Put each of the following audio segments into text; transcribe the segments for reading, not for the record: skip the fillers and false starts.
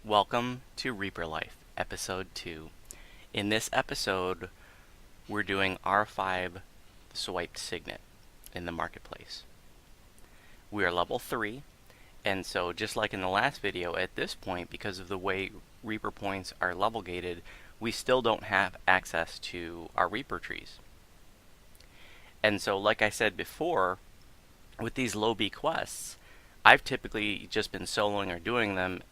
Welcome to Reaper Life, Episode 2. In this episode, we're doing R5 Swiped Signet in the marketplace. We are level 3, and so just like in the last video, at this point, because of the way Reaper points are level gated, we still don't have access to our Reaper trees. And so, like I said before, with these low B quests, I've typically just been soloing or doing them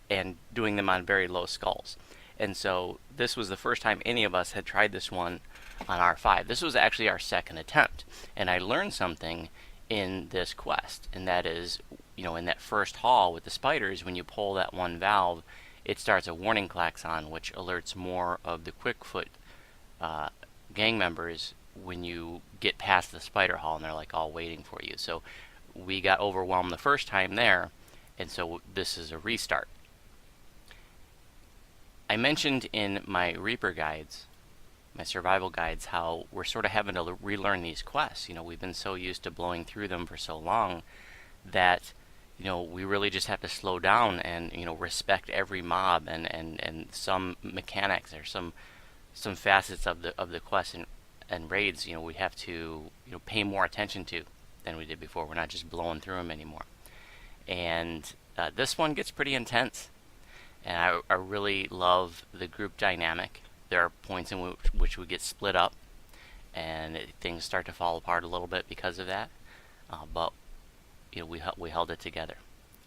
and doing them on very low skulls. And so this was the first time any of us had tried this one on R5. This was actually our second attempt. And I learned something in this quest, and that is, in that first hall with the spiders, when you pull that one valve, it starts a warning klaxon, which alerts more of the Quickfoot gang members when you get past the spider hall, and they're like all waiting for you. So we got overwhelmed the first time there, and so this is a restart. I mentioned in my Reaper guides, my survival guides, how we're sort of having to relearn these quests. We've been so used to blowing through them for so long that, we really just have to slow down and, respect every mob and some mechanics or some facets of the quests and raids, we have to, pay more attention to than we did before. We're not just blowing through them anymore. And this one gets pretty intense. And I really love the group dynamic. There are points in which we get split up, and things start to fall apart a little bit because of that. But we held it together,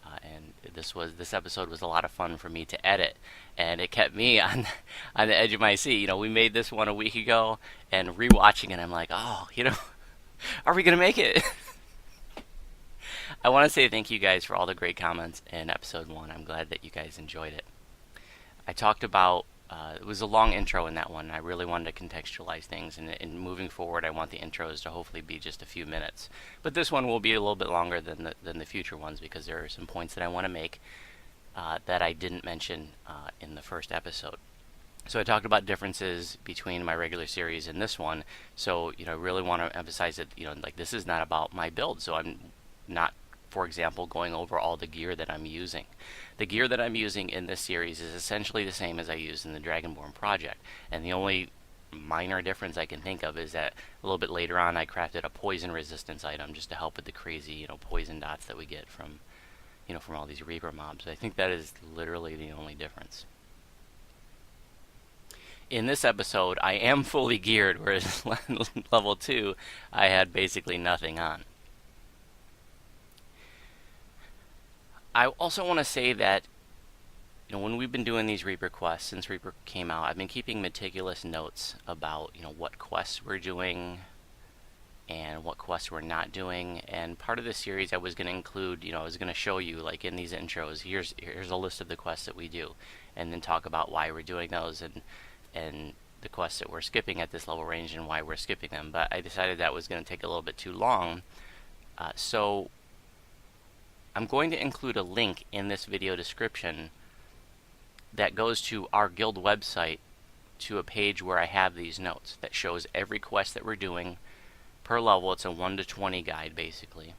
and this episode was a lot of fun for me to edit, and it kept me on the edge of my seat. We made this one a week ago, and rewatching it, I'm like, oh, are we gonna make it? I want to say thank you guys for all the great comments in episode 1. I'm glad that you guys enjoyed it. I talked about, it was a long intro in that one. I really wanted to contextualize things, and moving forward, I want the intros to hopefully be just a few minutes. But this one will be a little bit longer than the future ones, because there are some points that I want to make that I didn't mention in the first episode. So I talked about differences between my regular series and this one. So, I really want to emphasize that, this is not about my build. So I'm not, for example, going over all the gear that I'm using. The gear that I'm using in this series is essentially the same as I used in the Dragonborn project, and the only minor difference I can think of is that a little bit later on I crafted a poison resistance item just to help with the crazy, poison dots that we get from all these Reaper mobs. I think that is literally the only difference. In this episode, I am fully geared, whereas level 2, I had basically nothing on. I also want to say that, when we've been doing these Reaper quests, since Reaper came out, I've been keeping meticulous notes about, what quests we're doing and what quests we're not doing. And part of the series I was going to include, I was going to show you, like in these intros, here's a list of the quests that we do, and then talk about why we're doing those and the quests that we're skipping at this level range and why we're skipping them. But I decided that was going to take a little bit too long. So I'm going to include a link in this video description that goes to our guild website, to a page where I have these notes that shows every quest that we're doing per level. It's a 1 to 20 guide basically,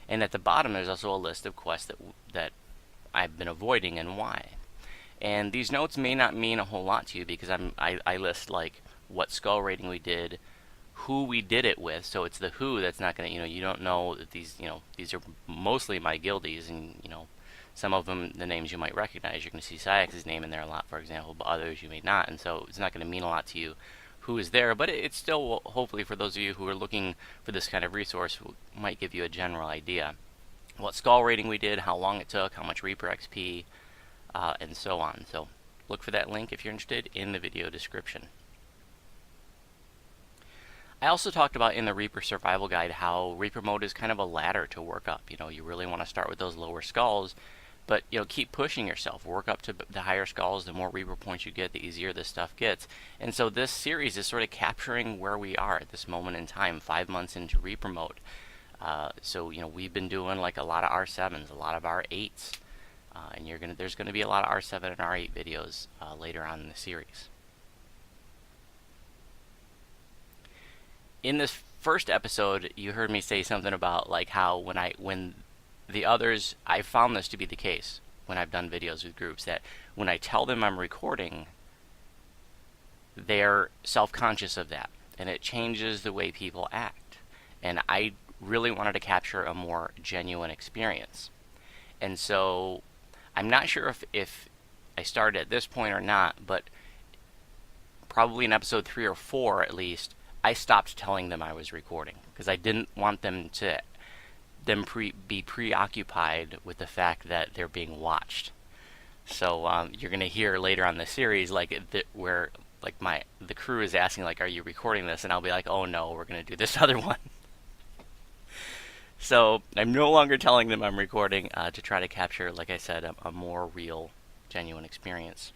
and at the bottom there's also a list of quests that I've been avoiding and why. And these notes may not mean a whole lot to you, because I list like what skull rating we did, who we did it with. So it's the who that's not going to, you don't know that these are mostly my guildies, and some of them, the names you might recognize. You're going to see Syax's name in there a lot, for example, but others you may not, and so it's not going to mean a lot to you who is there, but it still, hopefully for those of you who are looking for this kind of resource, might give you a general idea what skull rating we did, how long it took, how much Reaper XP, and so on. So look for that link if you're interested in the video description. I also talked about in the Reaper survival guide how Reaper mode is kind of a ladder to work up. You really want to start with those lower skulls, but keep pushing yourself. Work up to the higher skulls. The more Reaper points you get, the easier this stuff gets. And so this series is sort of capturing where we are at this moment in time, 5 months into Reaper mode. So we've been doing like a lot of R7s, a lot of R8s, and there's gonna be a lot of R7 and R8 videos later on in the series. In this first episode, you heard me say something about like how when the others, I found this to be the case. when I've done videos with groups, that when I tell them I'm recording, they're self-conscious of that, and it changes the way people act. And I really wanted to capture a more genuine experience. And so I'm not sure if I started at this point or not, but probably in episode 3 or 4 at least, I stopped telling them I was recording because I didn't want them to be preoccupied with the fact that they're being watched. So you're going to hear later on the series where the crew is asking like, "Are you recording this?" And I'll be like, "Oh no, we're going to do this other one." So I'm no longer telling them I'm recording to try to capture, like I said, a more real, genuine experience.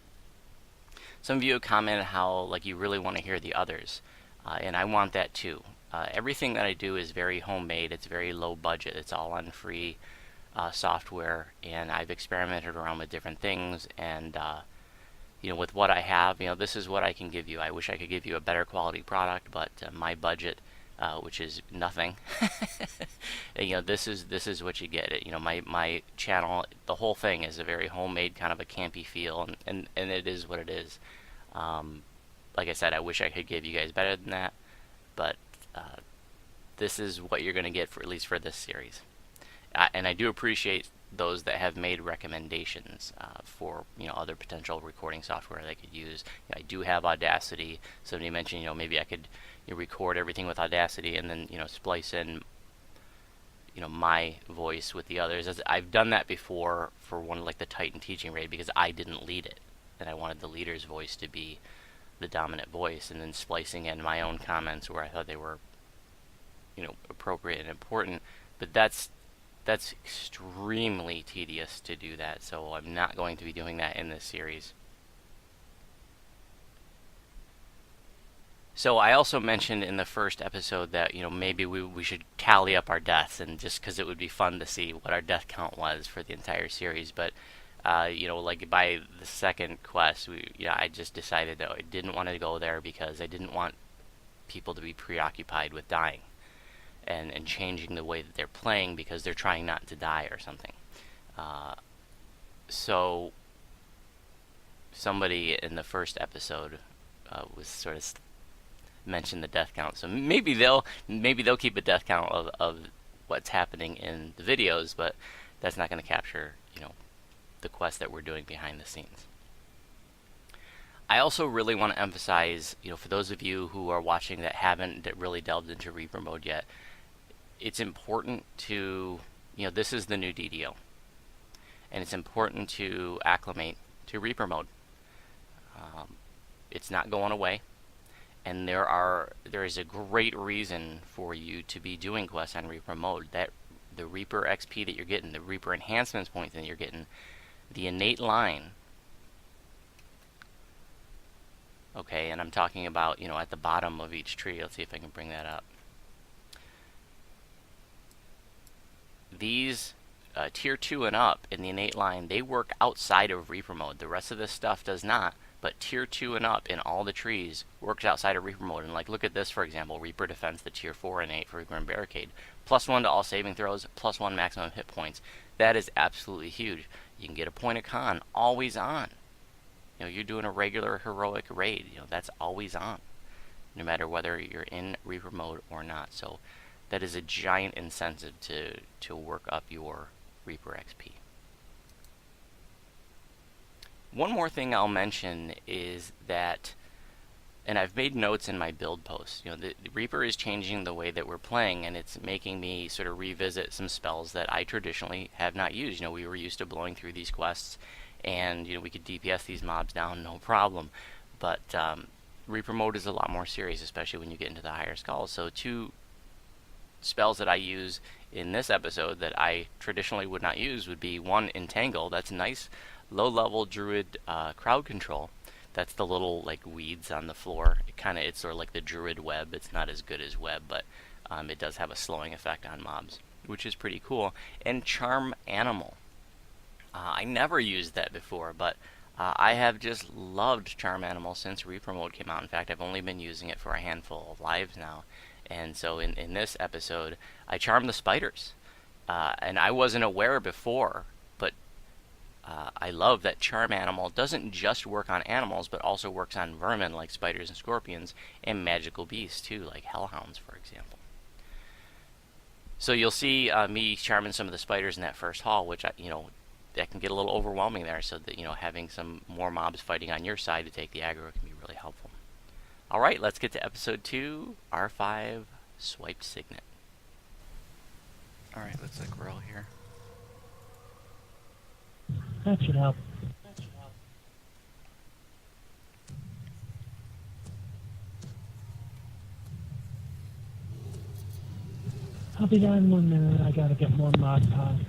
Some of you have commented how like you really want to hear the others, and I want that too. Everything that I do is very homemade. It's very low budget. It's all on free software, and I've experimented around with different things. And with what I have, this is what I can give you. I wish I could give you a better quality product, but my budget, which is nothing, this is what you get. My channel, the whole thing is a very homemade, kind of a campy feel, and it is what it is. Like I said, I wish I could give you guys better than that, but this is what you're going to get, for at least for this series. And I do appreciate those that have made recommendations for other potential recording software they could use. I do have Audacity. Somebody mentioned maybe I could record everything with Audacity and then splice in my voice with the others. As I've done that before for one like the Titan teaching raid, because I didn't lead it and I wanted the leader's voice to be the dominant voice, and then splicing in my own comments where I thought they were appropriate and important. But that's extremely tedious to do that, so I'm not going to be doing that in this series. So I also mentioned in the first episode that maybe we should tally up our deaths, and just because it would be fun to see what our death count was for the entire series. But like by the second quest, I just decided that I didn't want to go there because I didn't want people to be preoccupied with dying and changing the way that they're playing because they're trying not to die or something. So somebody in the first episode was sort of mentioned the death count, so maybe they'll keep a death count of what's happening in the videos, but that's not going to capture the quest that we're doing behind the scenes. I also really want to emphasize, for those of you who are watching that haven't really delved into Reaper mode yet, it's important to, this is the new DDO, and it's important to acclimate to Reaper mode. It's not going away, and there is a great reason for you to be doing quests on Reaper mode. That the Reaper XP that you're getting, the Reaper enhancements points that you're getting, the innate line. Okay, and I'm talking about, at the bottom of each tree. Let's see if I can bring that up. These tier 2 and up in the innate line, they work outside of Reaper mode. The rest of this stuff does not, but tier 2 and up in all the trees works outside of Reaper mode. And like, look at this, for example, Reaper Defense, the tier 4 innate for Reaper and Barricade. +1 to all saving throws, +1 maximum hit points. That is absolutely huge. You can get a point of con always on. You're doing a regular heroic raid, that's always on, no matter whether you're in Reaper mode or not. So that is a giant incentive to work up your Reaper XP. One more thing I'll mention is that, and I've made notes in my build posts, the Reaper is changing the way that we're playing, and it's making me sort of revisit some spells that I traditionally have not used. We were used to blowing through these quests, and we could DPS these mobs down, no problem. But Reaper mode is a lot more serious, especially when you get into the higher skulls. So 2 spells that I use in this episode that I traditionally would not use would be 1, Entangle. That's nice low-level druid crowd control. That's the little like weeds on the floor. It's sort of like the druid web. It's not as good as web, but it does have a slowing effect on mobs, which is pretty cool. And Charm Animal. I never used that before, but I have just loved Charm Animal since Reaper mode came out. In fact, I've only been using it for a handful of lives now. And so in this episode, I charmed the spiders. And I wasn't aware before, but I love that Charm Animal doesn't just work on animals, but also works on vermin like spiders and scorpions, and magical beasts too, like hellhounds, for example. So you'll see me charming some of the spiders in that first hall, which that can get a little overwhelming there. So that having some more mobs fighting on your side to take the aggro can be really helpful. All right, let's get to episode 2, R5, Swiped Signet. All right, looks like we're all here. That should help. I'll be done in 1 minute. I gotta get more mod pods.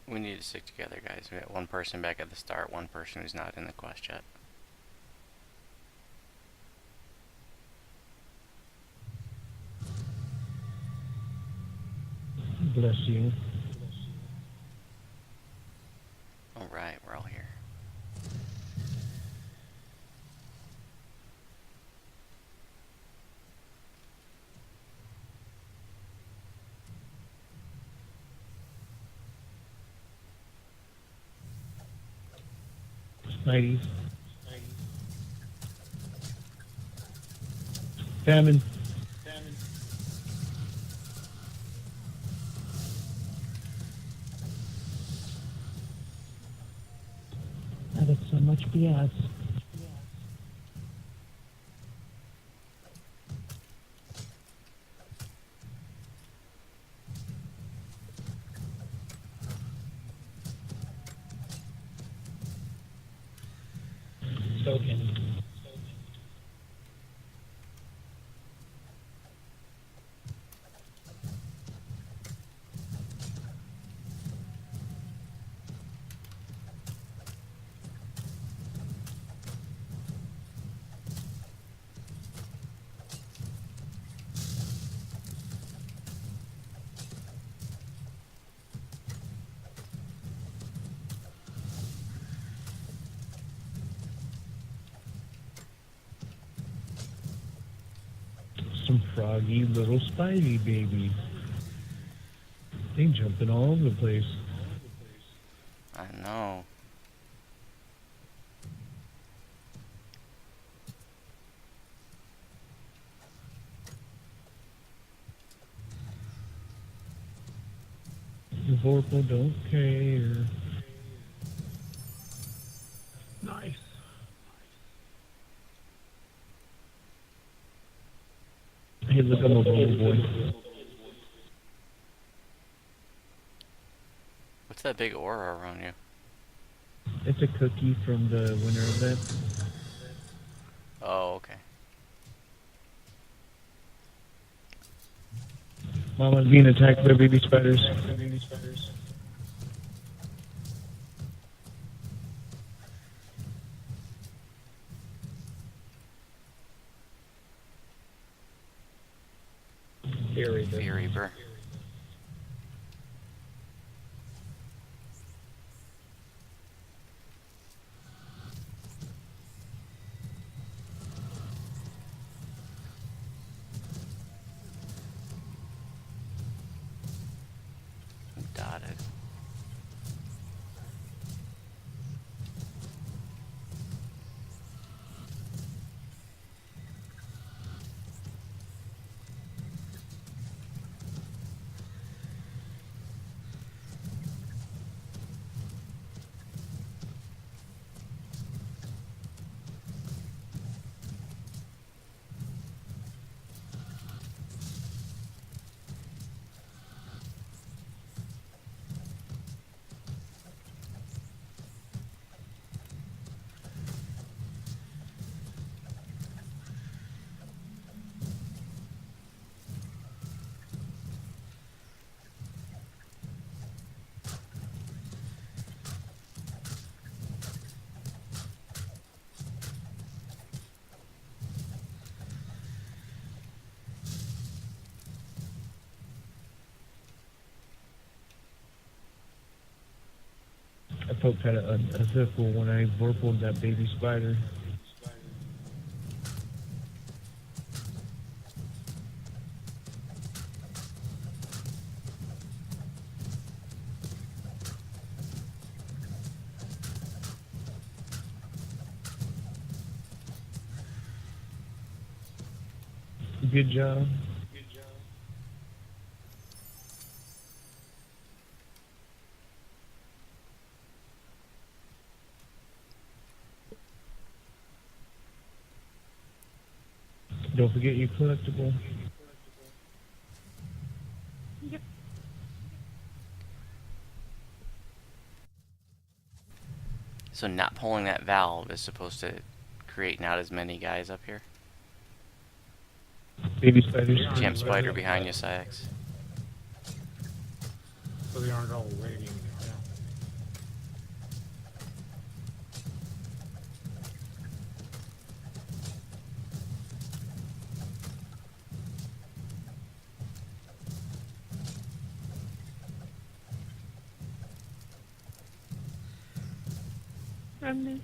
We need to stick together, guys. We got one person back at the start, one person who's not in the quest yet. Bless you. All right, we're all here. Ladies. Famine. That is so much BS. Spoken. Some froggy little spidey babies. They jumping all over the place. I know. The Vorpal don't care. Nice. Hey, look, I'm a bubble boy. What's that big aura around you? It's a cookie from the winter event. Oh, okay. Mama's being attacked by baby spiders. Fear Reaper. Dotted. felt kind of unethical when I vorpaled that baby spider. Good job. Don't forget your collectible. Yep. So not pulling that valve is supposed to create not as many guys up here. Baby spiders. Champ spider behind you, Syax. So they aren't all waiting. Yeah. Remnant.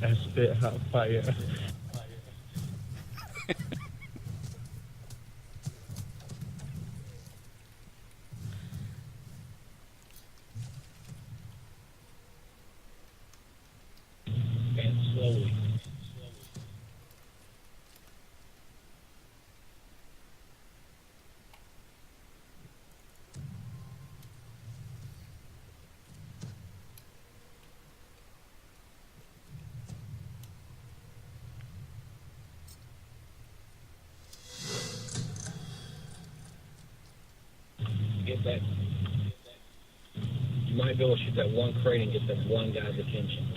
I spit hot fire. And slowly. Get that. You might be able to shoot that one crate and get that one guy's attention.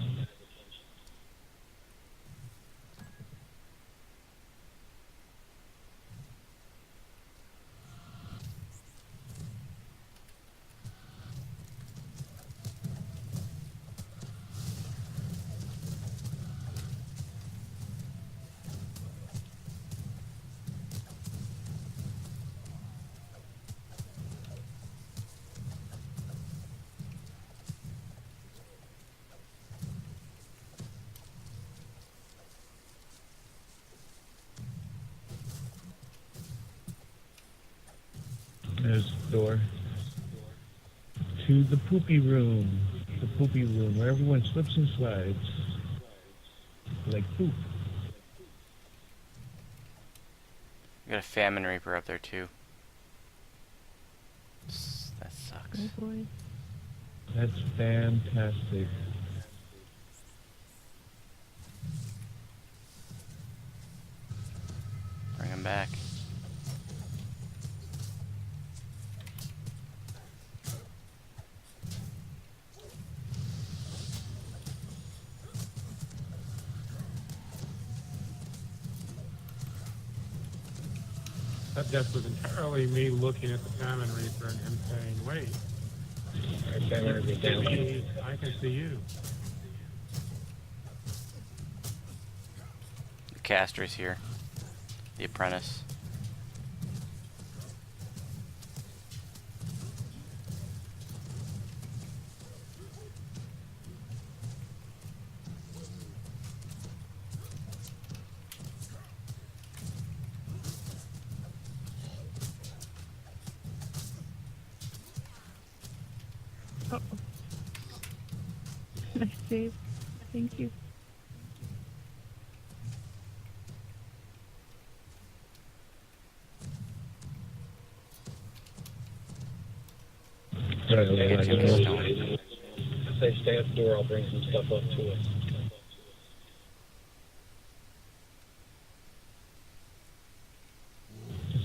There's the door. To the poopy room. The poopy room where everyone slips and slides. Like poop. We got a famine reaper up there too. That sucks. Oh boy. That's fantastic. Bring him back. That death was entirely me looking at the Famine Reaper and him saying, wait, Alright, Famine Reaper's down. I can see you. The caster's here. The apprentice. Uh-oh. Nice save. Thank you. Right, Get like, tombstone. I say stay at the door, I'll bring some stuff up to us.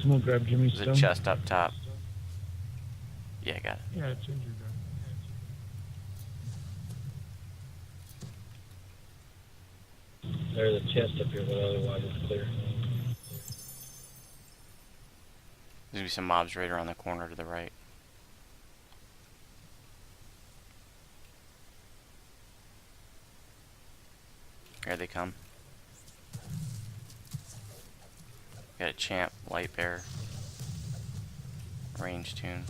Someone grab Jimmy's There's stone. a chest up top. Yeah, I got it. Yeah, it's gingerbread. There's a chest up here, but otherwise it's clear. There's gonna be some mobs right around the corner to the right. Here they come. Got a champ, light bear, range tune.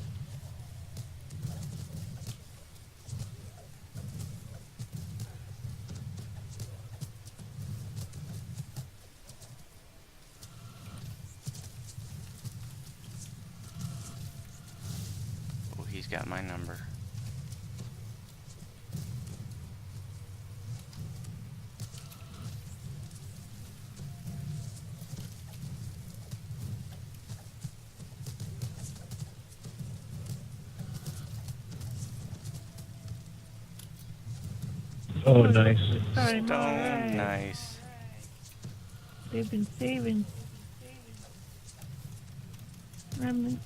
Oh, he's got my number. Oh, nice. I'm Stone, alright. nice. They've been saving. Remnant.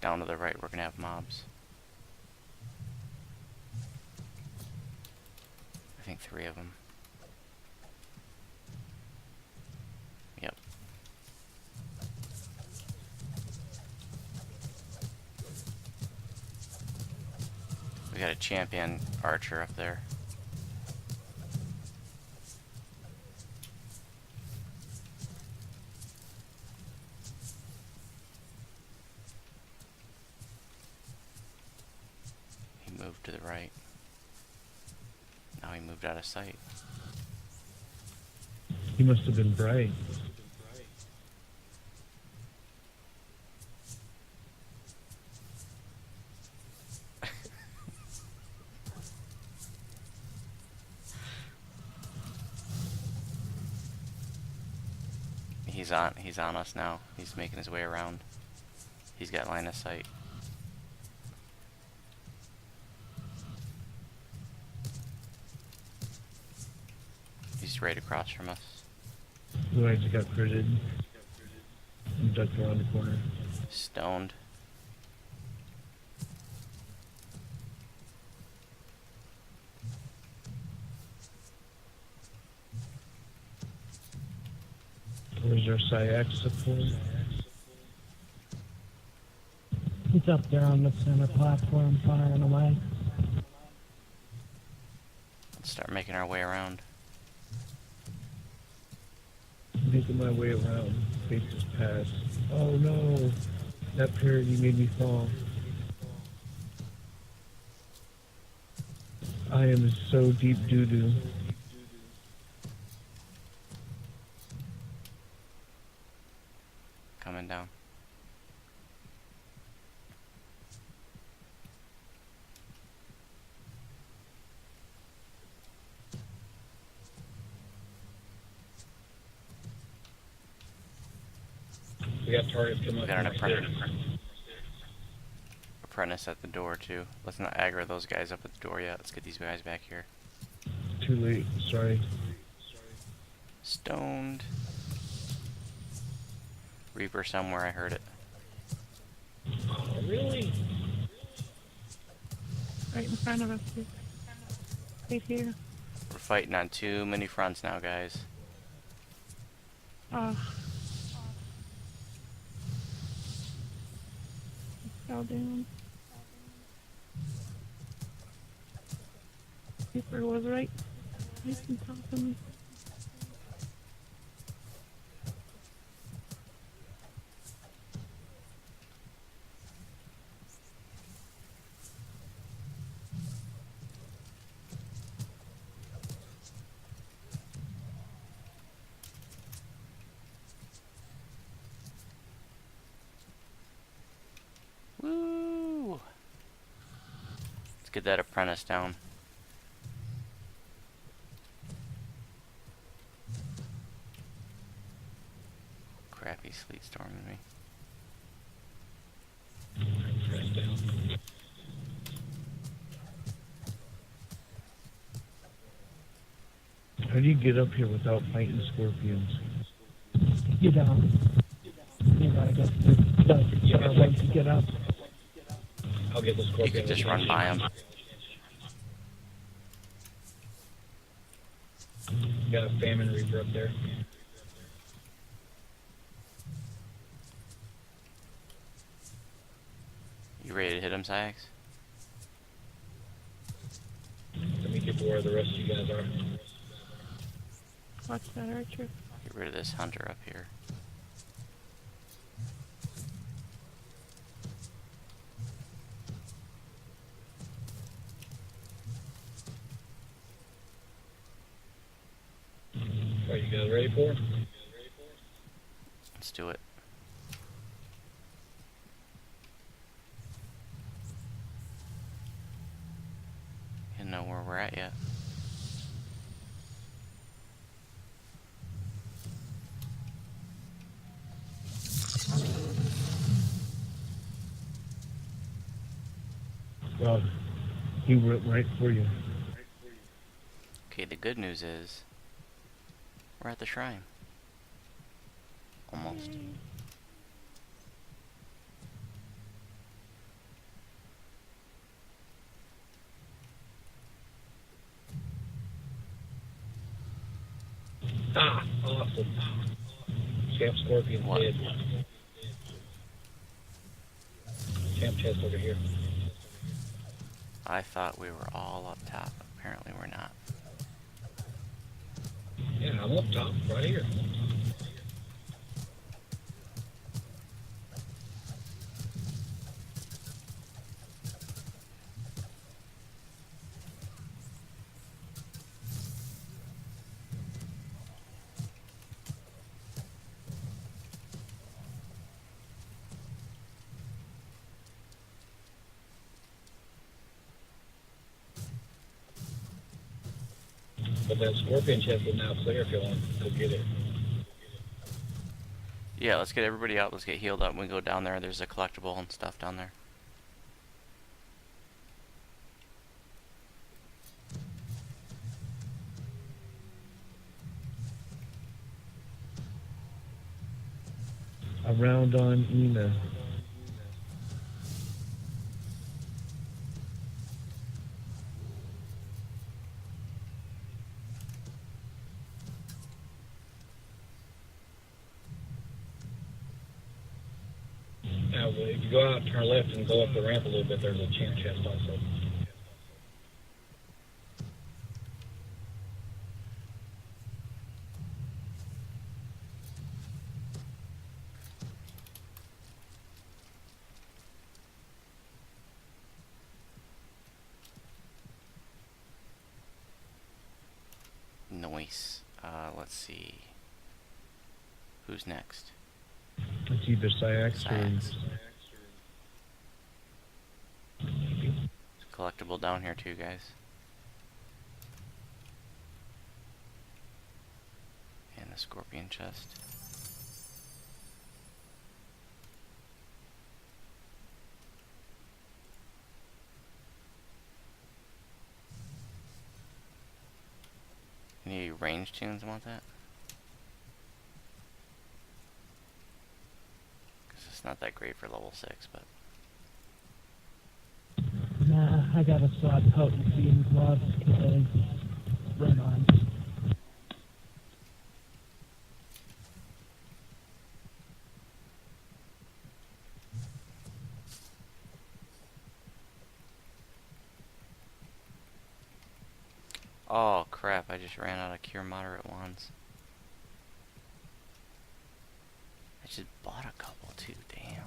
Down to the right, we're gonna have mobs. I think 3 of them. Yep. We got a champion archer up there. He moved to the right. Now he moved out of sight. He must have been bright. He's on us now. He's making his way around. He's got line of sight. He's right across from us. Blue eyes got critted. And ducked around the corner. Stoned. Where's our Syax support? He's up there on the center platform, firing away. Let's start making our way around. Making my way around. Fate just passed. Oh no! That parody made me fall. I am so deep doo-doo. Coming down. We got targets coming We up. got an from upstairs. apprentice at the door too. Let's not aggro those guys up at the door yet. Let's get these guys back here. Too late. Sorry. Stoned. Reaper somewhere, I heard it. Oh, really? Right in front of us. Right here. We're fighting on too many fronts now, guys. Oh. Fell down. Reaper was right. Right on top of me. Woo! Let's get that apprentice down. Crappy sleet storming me. How do you get up here without fighting scorpions? You don't. You gotta get the way to get up. I'll get the scorpion. You could just run by them. Got a famine reaper up there. You ready to hit him, Sax? Let me get to where the rest of you guys are. Watch that, Archer. Get rid of this hunter up here. Are you guys ready for it? Let's do it. Didn't know where we're at yet. Well, he went right for you. Okay, the good news is we're at the shrine. Almost. Ah, awesome. Champ Scorpion's What? dead. Champ chest over here. I thought we were all up top. Apparently we're not. Yeah, I'm up top, right here. But that scorpion chest is now clear if you want to go get it. Yeah, let's get everybody out. Let's get healed up. When we go down there, there's a collectible and stuff down there. Around on Ina. Now, if you go out, turn left, and go up the ramp a little bit, there's a champ chest also. Nice. Let's see. Who's next? It's either Syax Syax. or... There's a collectible down here too, guys. And the scorpion chest. Any range tunes want that? Because it's not that great for level 6, but... Nah, I got a sword potency and gloves because run on. Oh crap, I just ran out of cure moderate ones. I just bought a couple too, damn.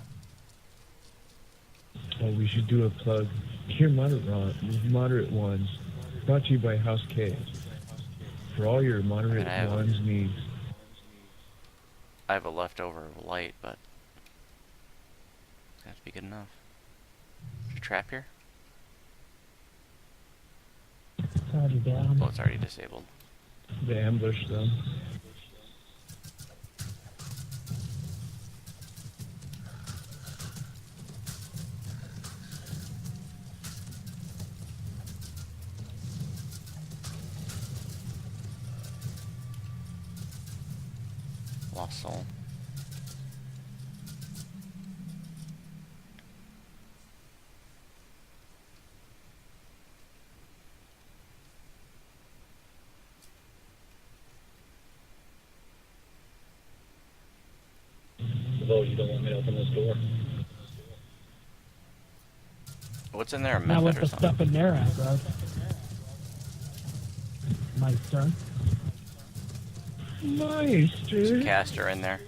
Well, we should do a plug. Cure moderate ones. Brought to you by House K. For all your moderate I have ones needs. I have a leftover of light, but it's gonna have to be good enough. Is there a trap here? It's already down. Oh, it's already disabled. They ambush them. Lost soul. Although you don't want me to open this door. What's in there? A Now method what's or the something? stuff in there at, bro? Meister. There's a Meister. caster in there.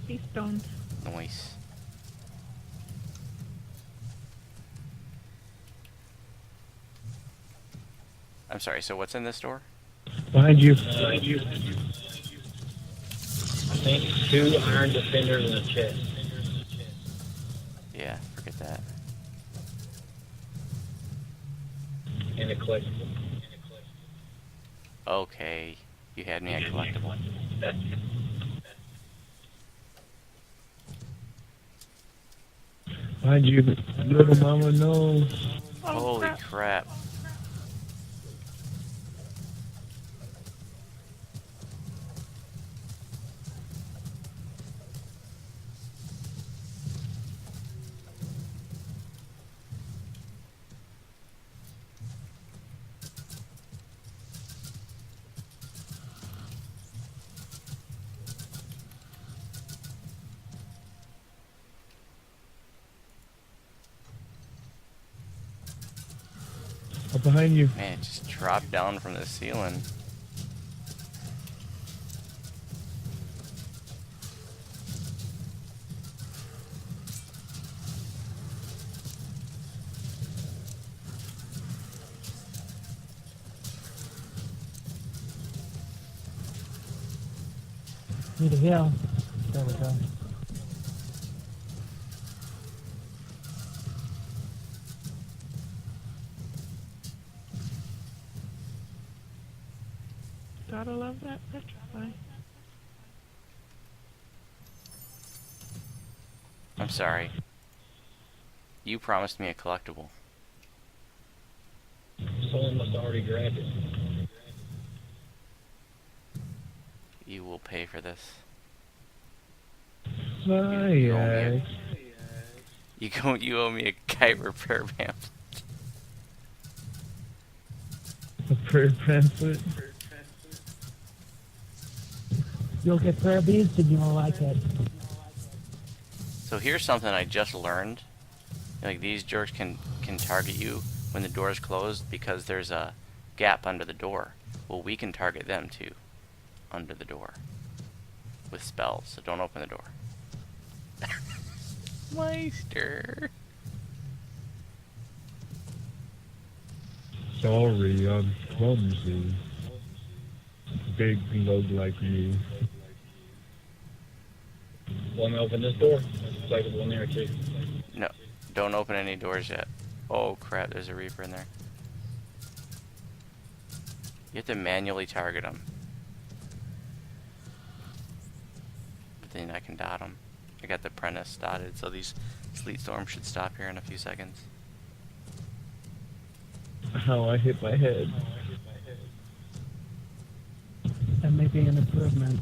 He's stoned. Noise. I'm sorry, so what's in this door? Behind you. Behind you. I think 2 iron defenders and a chest. Yeah, forget that. And a collectible. Okay, you had me at collectible. Behind you. Little mama knows. Oh, Holy crap. crap. Oh, behind you. Man, it just dropped down from the ceiling. Need a heal. There we go. Gotta love that petrify. I'm sorry. You promised me a collectible. Someone must have already grabbed it. You will pay for this. Fire. You owe me a kite repair pamphlet. A prayer pamphlet. You'll get prayer beads and you'll like it. So here's something I just learned. Like, these jerks can target you when the door is closed because there's a gap under the door. Well, we can target them too, under the door, with spells. So don't open the door. Meister. Sorry, I'm clumsy. Big load like me. Want me to open this door? There's like one there too. No, don't open any doors yet. Oh crap, there's a Reaper in there. You have to manually target them. But then I can dot them. I got the apprentice dotted, so these sleet storms should stop here in a few seconds. How I hit my head. That may be an improvement.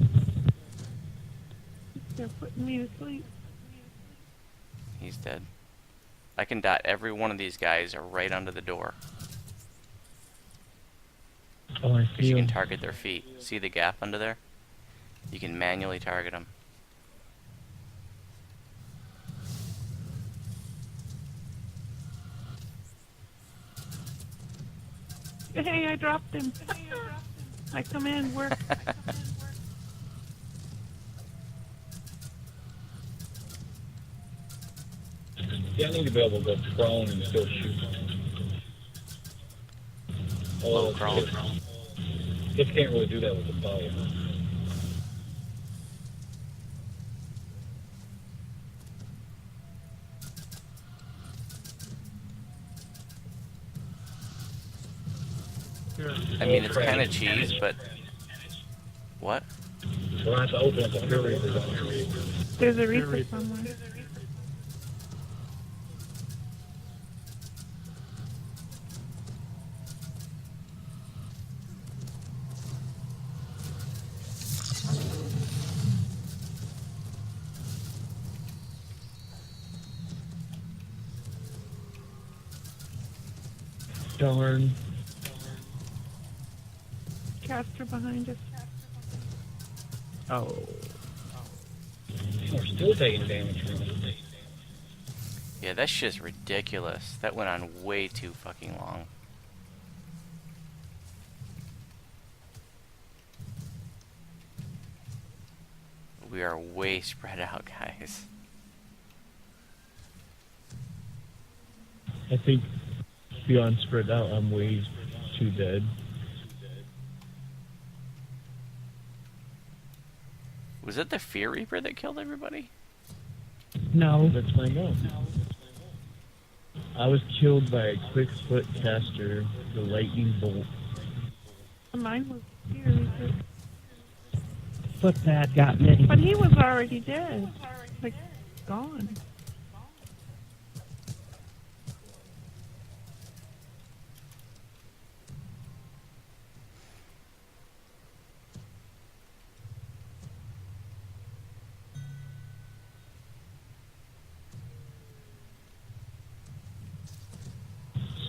They're putting me to sleep. He's dead. I can dot every one of these guys right under the door. Oh, I Because you feel. can target their feet. See the gap under there? You can manually target them. Hey, I dropped him. I come in, work. Yeah, I need to be able to go prone and still shoot. Low prone. Just can't really do that with the bow. Here. I mean, it's kind of cheese, but... What? We'll have to open up the Fear Reapers on here. There's a Reaper somewhere. Darn. Caster behind us. Oh. We're still taking damage from it. Yeah, that's just ridiculous. That went on way too fucking long. We are way spread out, guys. I think beyond spread out, I'm way too dead. Was it the Fear Reaper that killed everybody? No. Let's find out. I was killed by a quick foot caster, the lightning bolt. Mine was here. Foot pad got me. But he was already dead. Like, gone.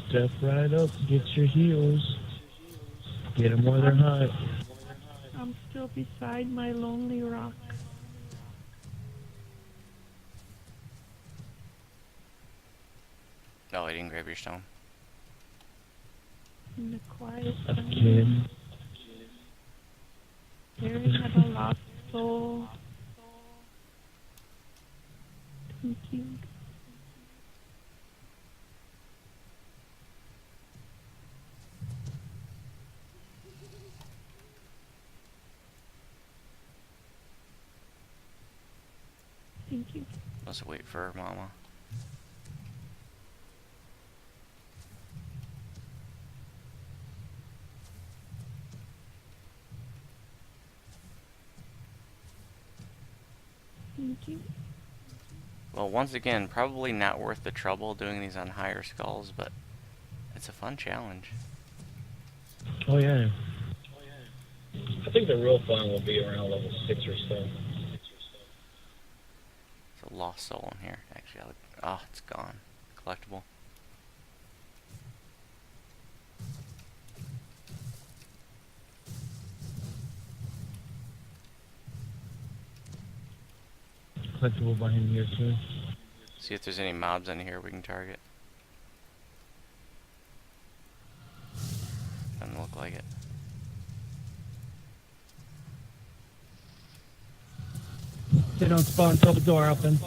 Step right up, get your heels. Get them while they're hot. I'm still beside my lonely rock. Oh, I didn't grab your stone. In the quiet Again. staring at a lost soul. Thinking. Thinking. Let's wait for her, Mama. Thinking. Well, once again, probably not worth the trouble doing these on higher skulls, but it's a fun challenge. Oh yeah. I think the real fun will be around level 6 or so. There's a lost soul in here, actually. Oh, it's gone. Collectible. Collectible behind here too. See if there's any mobs in here we can target. Doesn't look like it. They don't spawn until the door opens.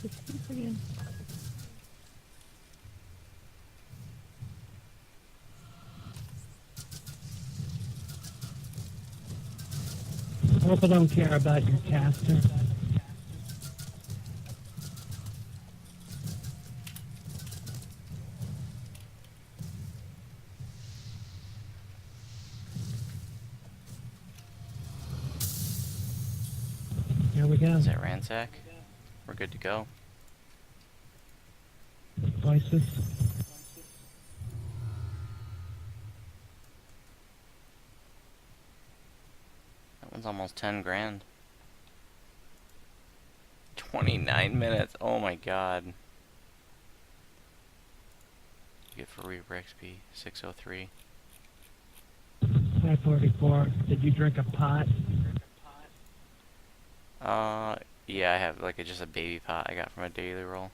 Just again. I hope I don't care about your caster. Here we go. Is that ransack? We're good to go. Spices. That one's almost 10 grand. 29 minutes. Oh my god. You get for Reaper XP 603. 544. Did you drink a pot? Yeah, I have like just a baby pot I got from a daily roll.